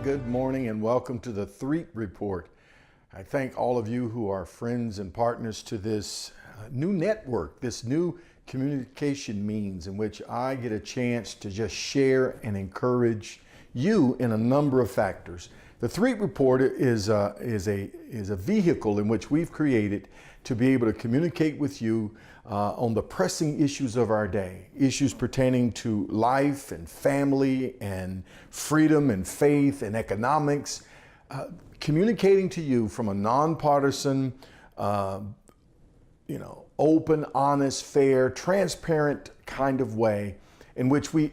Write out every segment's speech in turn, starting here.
good morning, and welcome to the Threatt Report. I thank all of you who are friends and partners to this new network, this new communication means in which I get a chance to just share and encourage you in a number of factors. The Threatt Report is a vehicle in which we've created to be able to communicate with you on the pressing issues of our day, issues pertaining to life and family and freedom and faith and economics, communicating to you from a nonpartisan, open, honest, fair, transparent kind of way in which we,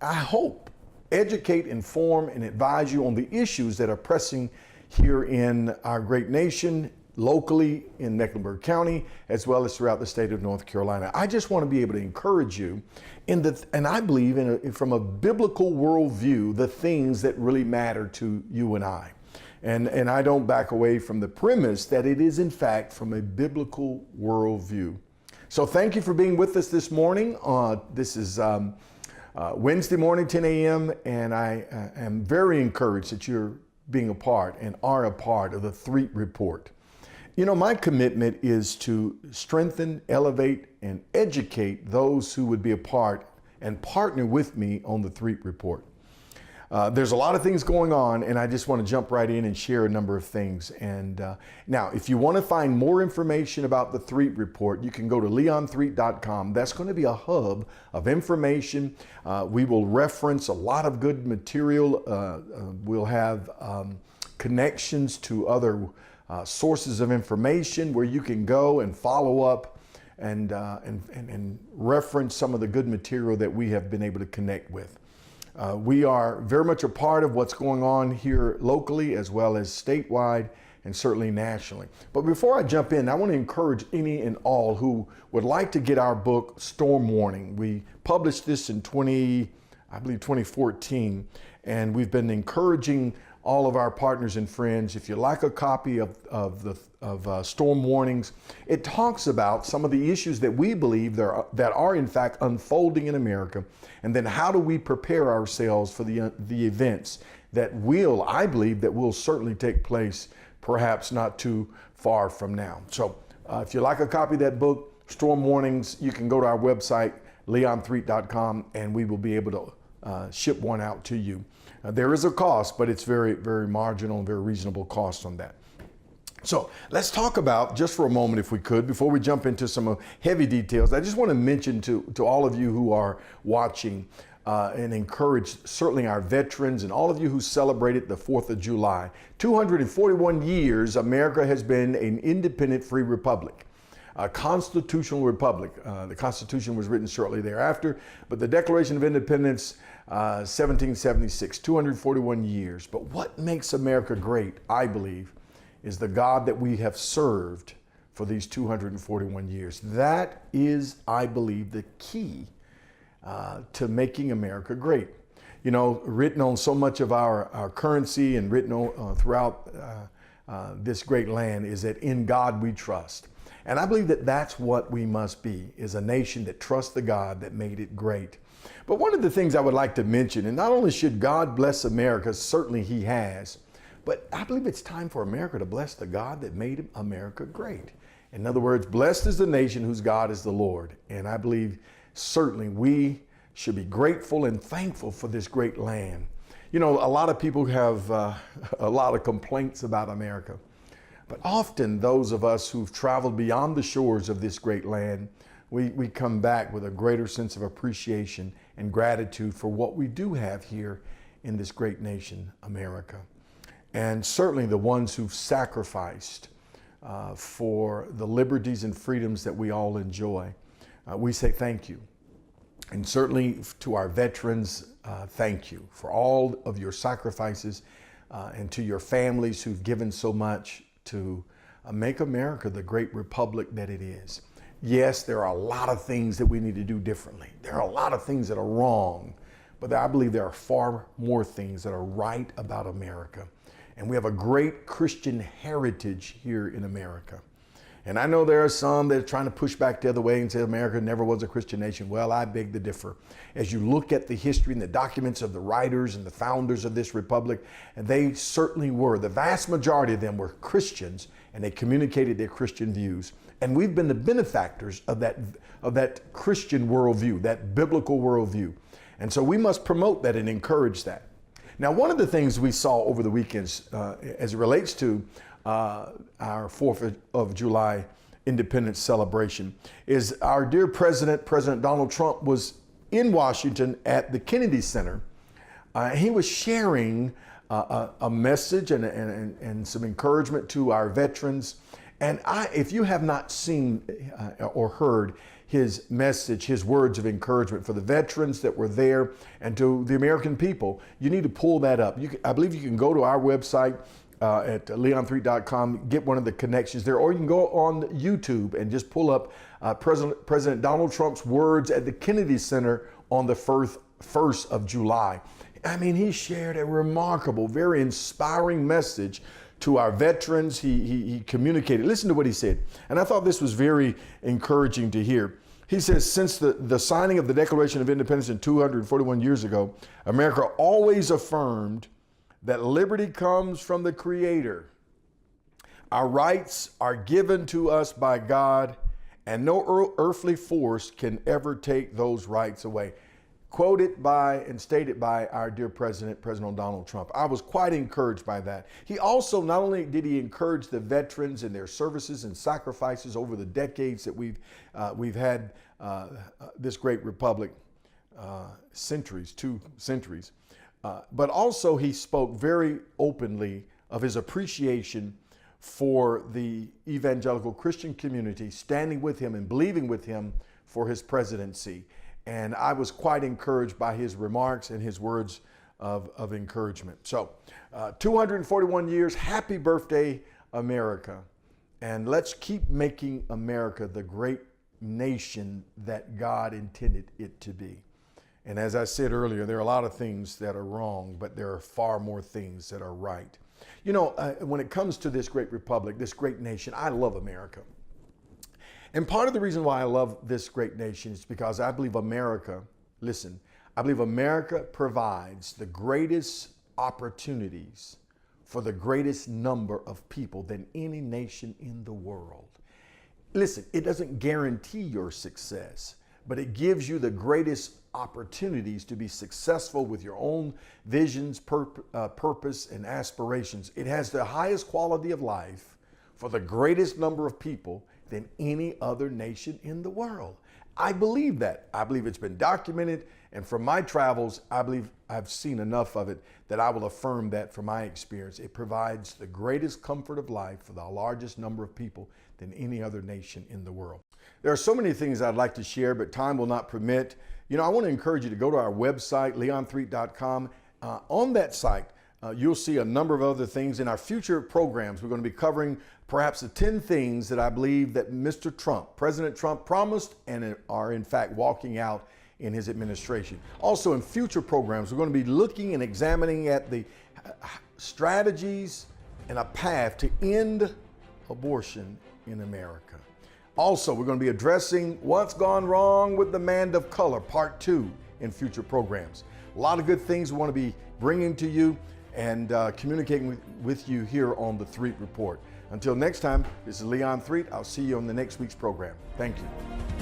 I hope, educate, inform, and advise you on the issues that are pressing here in our great nation, locally in Mecklenburg County, as well as throughout the state of North Carolina. I just want to be able to encourage you and I believe from a biblical worldview, the things that really matter to you and I. And I don't back away from the premise that it is in fact from a biblical worldview. So thank you for being with us this morning. This is Wednesday morning, 10 a.m. and I am very encouraged that you're being a part and are a part of the Threatt Report. You know, my commitment is to strengthen, elevate, and educate those who would be a part and partner with me on the Threatt Report. There's a lot of things going on, and I just want to jump right in and share a number of things. And now, if you want to find more information about the Threatt Report, you can go to leonthreatt.com. That's going to be a hub of information. We will reference a lot of good material. We'll have connections to other sources of information where you can go and follow up and reference some of the good material that we have been able to connect with. We are very much a part of what's going on here locally as well as statewide and certainly nationally. But before I jump in, I want to encourage any and all who would like to get our book, Storm Warning. We published this in 2014, and we've been encouraging all of our partners and friends. If you like a copy of Storm Warnings, it talks about some of the issues that we believe that are in fact unfolding in America, and then how do we prepare ourselves for the events that I believe that will certainly take place, perhaps not too far from now. So if you like a copy of that book, Storm Warnings, you can go to our website, leonthreatt.com, and we will be able to ship one out to you. There is a cost, but it's very, very marginal and very reasonable cost on that. So let's talk about, just for a moment if we could, before we jump into some heavy details, I just want to mention to all of you who are watching and encourage certainly our veterans and all of you who celebrated the 4th of July. 241 years America has been an independent free republic. A constitutional republic. The Constitution was written shortly thereafter, but the Declaration of Independence, 1776, 241 years. But what makes America great, I believe, is the God that we have served for these 241 years. That is, I believe, the key to making America great. You know, written on so much of our currency and written on, throughout this great land is that in God we trust. And I believe that that's what we must be, is a nation that trusts the God that made it great. But one of the things I would like to mention, and not only should God bless America, certainly He has, but I believe it's time for America to bless the God that made America great. In other words, blessed is the nation whose God is the Lord. And I believe certainly we should be grateful and thankful for this great land. You know, a lot of people have a lot of complaints about America. But often those of us who've traveled beyond the shores of this great land, we come back with a greater sense of appreciation and gratitude for what we do have here in this great nation, America. And certainly the ones who've sacrificed for the liberties and freedoms that we all enjoy. We say thank you. And certainly to our veterans, thank you for all of your sacrifices and to your families who've given so much to make America the great republic that it is. Yes, there are a lot of things that we need to do differently. There are a lot of things that are wrong, but I believe there are far more things that are right about America. And we have a great Christian heritage here in America. And I know there are some that are trying to push back the other way and say America never was a Christian nation. Well, I beg to differ. As you look at the history and the documents of the writers and the founders of this republic, and they certainly were. The vast majority of them were Christians, and they communicated their Christian views. And we've been the benefactors of that Christian worldview, that biblical worldview. And so we must promote that and encourage that. Now, one of the things we saw over the weekends as it relates to our 4th of July Independence celebration is our dear President Donald Trump was in Washington at the Kennedy Center. He was sharing a message and some encouragement to our veterans. And if you have not seen or heard his message, his words of encouragement for the veterans that were there and to the American people, you need to pull that up. I believe you can go to our website at leonthreatt.com, get one of the connections there, or you can go on YouTube and just pull up President Donald Trump's words at the Kennedy Center on the 1st of July. I mean, he shared a remarkable, very inspiring message to our veterans. He communicated. Listen to what he said. And I thought this was very encouraging to hear. He says, since the signing of the Declaration of Independence in 241 years ago, America always affirmed that liberty comes from the Creator. Our rights are given to us by God, and no earthly force can ever take those rights away. Quoted by and stated by our dear President Donald Trump. I was quite encouraged by that. He also, not only did he encourage the veterans and their services and sacrifices over the decades that we've had this great republic, centuries, 2 centuries, but also he spoke very openly of his appreciation for the evangelical Christian community standing with him and believing with him for his presidency. And I was quite encouraged by his remarks and his words of encouragement. So 241 years, happy birthday, America. And let's keep making America the great nation that God intended it to be. And as I said earlier, there are a lot of things that are wrong, but there are far more things that are right. You know, when it comes to this great republic, this great nation, I love America. And part of the reason why I love this great nation is because I believe America, listen, I believe America provides the greatest opportunities for the greatest number of people than any nation in the world. Listen, it doesn't guarantee your success, but it gives you the greatest opportunities to be successful with your own visions, purpose, and aspirations. It has the highest quality of life for the greatest number of people than any other nation in the world. I believe that. I believe it's been documented, and from my travels, I believe I've seen enough of it that I will affirm that from my experience. It provides the greatest comfort of life for the largest number of people than any other nation in the world. There are so many things I'd like to share, but time will not permit. You know, I want to encourage you to go to our website, leonthreatt.com. On that site, you'll see a number of other things. In our future programs, we're going to be covering perhaps the 10 things that I believe that President Trump promised and are in fact walking out in his administration. Also in future programs, we're going to be looking and examining at the strategies and a path to end abortion in America. Also, we're going to be addressing what's gone wrong with the man of color, part 2, in future programs. A lot of good things we want to be bringing to you and communicating with you here on the Threatt Report. Until next time, this is Leon Threatt. I'll see you on the next week's program. Thank you.